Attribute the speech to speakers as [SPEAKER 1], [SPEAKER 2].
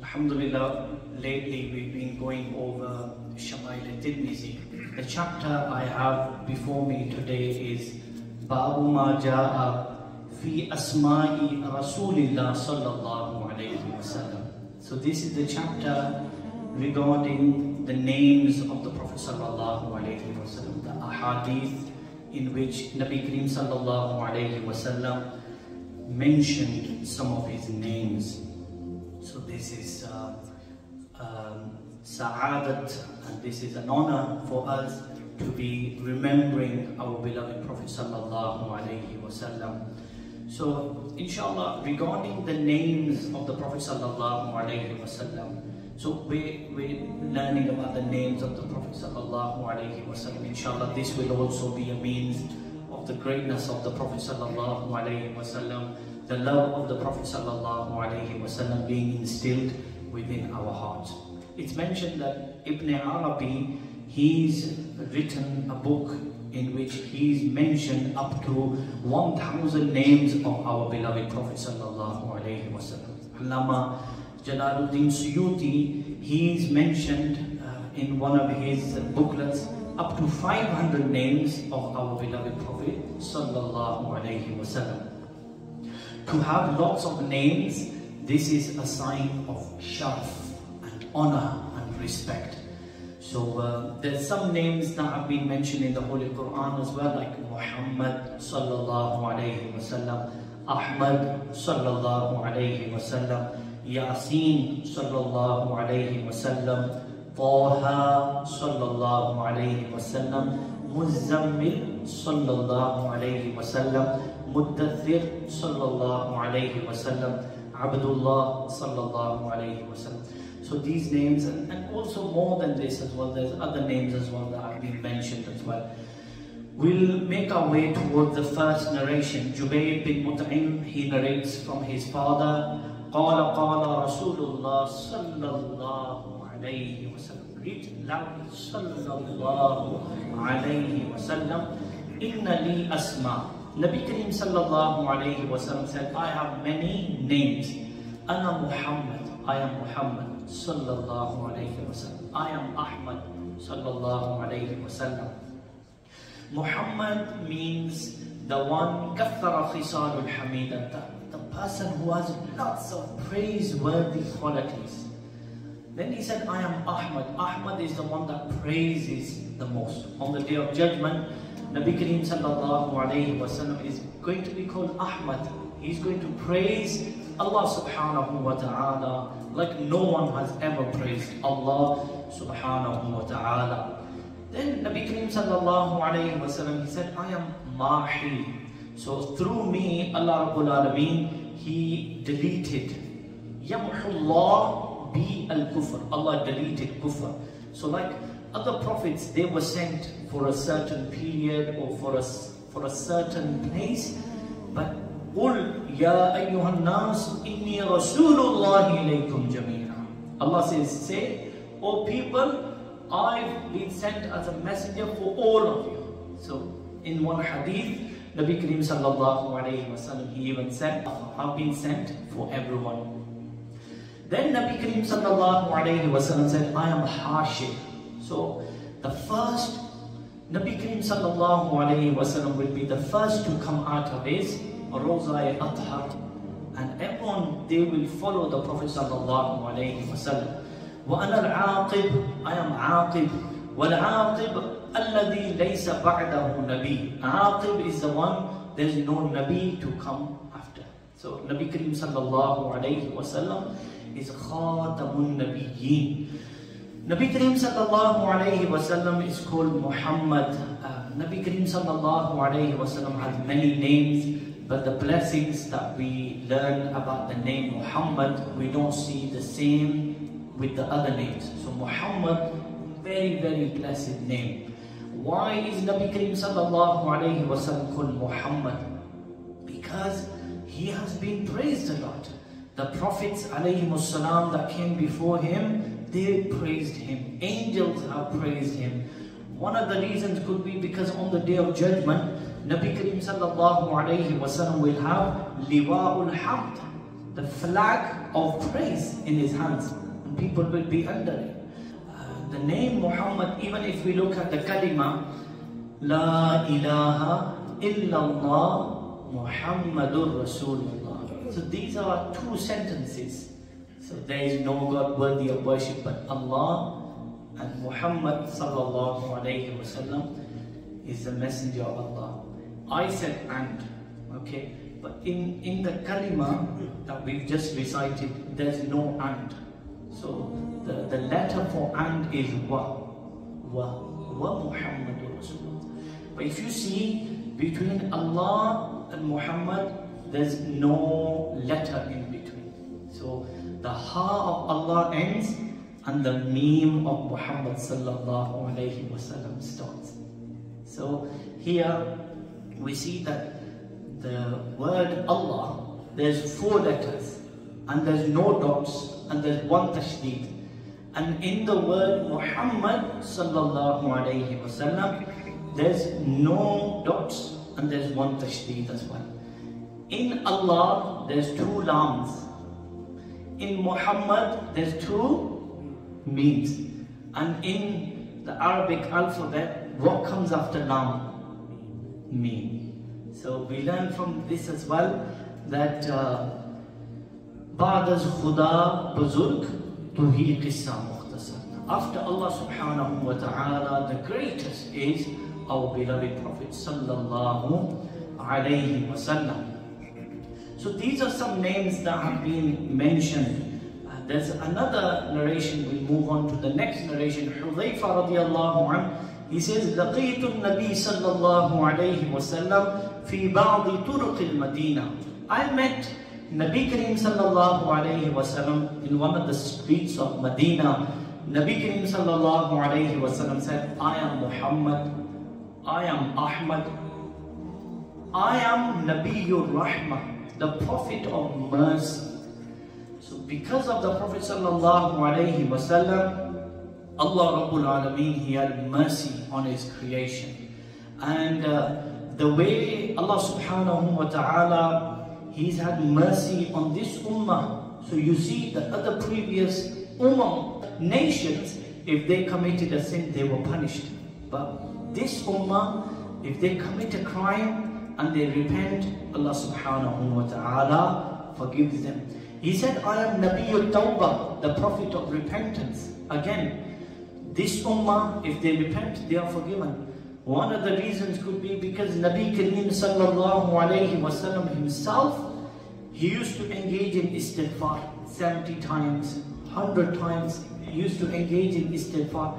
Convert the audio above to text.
[SPEAKER 1] Alhamdulillah, lately we've been going over Shama'il al-Tirmizi. The chapter I have before me today is Babu ma ja'a fi asma'i Rasulillah sallallahu alayhi wa sallam. So this is the chapter regarding the names of the Prophet sallallahu alayhi wa sallam, the ahadith in which Nabi Kareem sallallahu alayhi wa sallam mentioned some of his names. So this is Sa'adat, and this is an honor for us to be remembering our beloved Prophet sallallahu alaihi wasallam. So inshallah, regarding the names of the Prophet sallallahu alaihi wasallam, so we're learning about the names of the Prophet sallallahu alaihi wasallam. Inshallah, this will also be a means of the greatness of the Prophet sallallahu alaihi wasallam, the love of the Prophet sallallahu alaihi wasallam being instilled within our hearts. It's mentioned that Ibn Arabi, he's written a book in which he's mentioned up to 1,000 names of our beloved Prophet sallallahu alaihi wasallam. Allama Jalaluddin Suyuti, he's mentioned in one of his booklets up to 500 names of our beloved Prophet sallallahu alaihi wasallam. To have lots of names, this is a sign of sharaf and honor and respect. So there's some names that have been mentioned in the Holy Quran as well, like Muhammad sallallahu alayhi wasallam, Ahmad sallallahu alayhi wasallam, Yasin sallallahu alayhi wasallam, Taha sallallahu alayhi wasallam, Muzammil sallallahu alayhi wasallam, Muddathir sallallahu alayhi wasallam, Abdullah sallallahu alayhi wasallam. So these names, and also more than this as well, there's other names as well that have been mentioned as well. We'll make our way towards the first narration. Jubayr bin Mut'im, he narrates from his father, قال قال رسول الله صلى الله عليه وسلم. Read loudly, صلى الله عليه وسلم. إن لي أسماء. Nabi Kareem sallallahu alayhi wa sallam said, I have many names. Ana Muhammad, I am Muhammad sallallahu alayhi wa sallam. I am Ahmad sallallahu alayhi wa sallam. Muhammad means the one kathara khisalul hamidah, the person who has lots of praiseworthy qualities. Then he said, I am Ahmad. Ahmad is the one that praises the most. On the day of judgment, Nabi Kareem sallallahu alayhi wa sallam is going to be called Ahmad. He's going to praise Allah subhanahu wa ta'ala like no one has ever praised Allah subhanahu wa ta'ala. Then Nabi Kareem sallallahu alayhi wa sallam, he said, I am Mahi. So through me, Allah Rabbul Alameen, he deleted. Yamhullah bi al-kufr. Allah deleted kufr. So like other prophets, they were sent for a certain period or for a certain place. But قُلْ يَا أَيُّهَا النَّاسِ إِنِّي رَسُولُ اللَّهِ إِلَيْكُمْ جَمِيعًا. Allah says, say, O people, I've been sent as a messenger for all of you. So in one hadith, Nabi Kareem sallallahu alayhi wa sallam, he even said, I've been sent for everyone. Then Nabi Kareem sallallahu alayhi wa sallam said, I am Hashir. So the first, Nabi Kareem sallallahu alayhi wa sallam will be the first to come out of his Rawza-e-Athhar, and everyone, they will follow the Prophet sallallahu alayhi wa sallam. وَأَنَا الْعَاقِبُ, I am Aqib. وَالْعَاقِبُ الَّذِي لَيْسَ بَعْدَهُ نَبِي. Aqib is the one, there's no Nabi to come after. So Nabi Kareem sallallahu alayhi wa sallam is Khatamun Nabiyyin. Nabi Kareem sallallahu alayhi wa sallam is called Muhammad. Nabi Kareem sallallahu alayhi wa sallam has many names, but the blessings that we learn about the name Muhammad, we don't see the same with the other names. So Muhammad, very, very blessed name. Why is Nabi Kareem sallallahu alayhi wa sallam called Muhammad? Because he has been praised a lot. The prophets alayhimus salam that came before him, they praised him. Angels have praised him. One of the reasons could be because on the day of judgment, Nabi Kareem sallallahu alayhi wa sallam will have Liwa'ul Hamd, the flag of praise in his hands, and people will be under it. The name Muhammad, even if we look at the kalima, La ilaha illallah Muhammadur Rasulullah. So these are two sentences. So there is no God worthy of worship but Allah, and Muhammad sallallahu alayhi wasallam is the messenger of Allah. I said and, okay, but in the kalima that we've just recited, there's no and. So the letter for and is wa Muhammadur Rasulullah. But if you see between Allah and Muhammad, there's no letter in between. So the ha of Allah ends and the meme of Muhammad sallallahu alayhi wasallam starts. So here we see that the word Allah, there's 4 letters and there's no dots and there's 1 tashdeed. And in the word Muhammad sallallahu alayhi wasallam, there's no dots and there's 1 tashdeed as well. In Allah, there's 2 lams. In Muhammad, there's 2 memes. And in the Arabic alphabet, what comes after lam? Meme. So we learn from this as well that بعد از خدا بزرگ تو هی قصة مختصر. After Allah subhanahu wa ta'ala, the greatest is our beloved Prophet sallallahu alayhi wa sallam. So these are some names that have been mentioned. There's another narration, we'll move on to the next narration. Hudhayfa radiallahu anhu, he says, لقيت النبي صلى الله عليه وسلم في بعض طرق المدينة. I met Nabi Kareem sallallahu alayhi wasallam in one of the streets of Medina. Nabi Kareem sallallahu alayhi wasallam said, I am Muhammad, I am Ahmad, I am Nabiyur Rahmah, the Prophet of mercy. So because of the Prophet sallallahu alayhi wasallam, Allah Rabbul Alameen, He had mercy on His creation. And the way Allah subhanahu wa ta'ala, He's had mercy on this ummah. So you see the other previous ummah, nations, if they committed a sin, they were punished. But this ummah, if they commit a crime and they repent, Allah subhanahu wa ta'ala forgives them. He said, I am Nabiyul Tawbah, the Prophet of repentance. Again, this ummah, if they repent, they are forgiven. One of the reasons could be because Nabi Kareem sallallahu alayhi wasallam himself, he used to engage in istighfar 70 times, 100 times. He used to engage in istighfar.